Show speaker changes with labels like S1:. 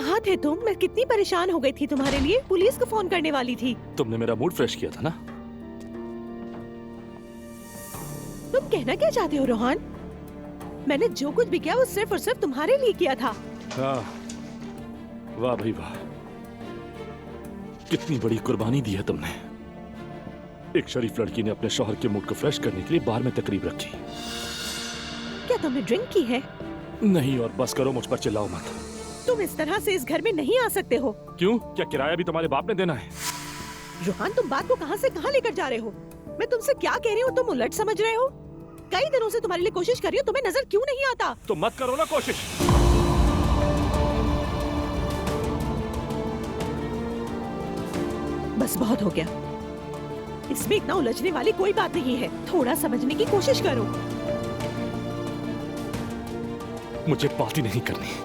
S1: कहाँ थे तुम? मैं कितनी परेशान हो गई थी तुम्हारे लिए, पुलिस को फोन करने वाली थी।
S2: तुमने मेरा मूड फ्रेश किया था ना।
S1: तुम कहना क्या चाहते हो रोहन? मैंने जो कुछ भी किया वो सिर्फ और सिर्फ तुम्हारे लिए किया था।
S2: हाँ, वाह भाई वाह, कितनी बड़ी कुर्बानी दी है तुमने। एक शरीफ लड़की ने अपने शौहर के मूड को फ्रेश करने के लिए बार में तकरीब रखी।
S1: क्या तुमने ड्रिंक की है?
S2: नहीं, और बस करो, मुझ पर चिल्लाओ मत।
S1: तुम इस तरह से इस घर में नहीं आ सकते हो।
S2: क्यों? क्या किराया भी तुम्हारे बाप ने देना है?
S1: रोहन, तुम बात को कहां से कहां लेकर जा रहे हो? मैं तुमसे क्या कह रही हूँ तुम उलट समझ रहे हो। कई दिनों से तुम्हारे लिए कोशिश कर रही हूँ, तुम्हें नजर क्यों नहीं आता?
S2: तो मत करो ना कोशिश।
S1: बस बहुत हो गया। इसमें इतना उलझने वाली कोई बात नहीं है। थोड़ा समझने की कोशिश करो।
S2: मुझे बात ही नहीं करनी।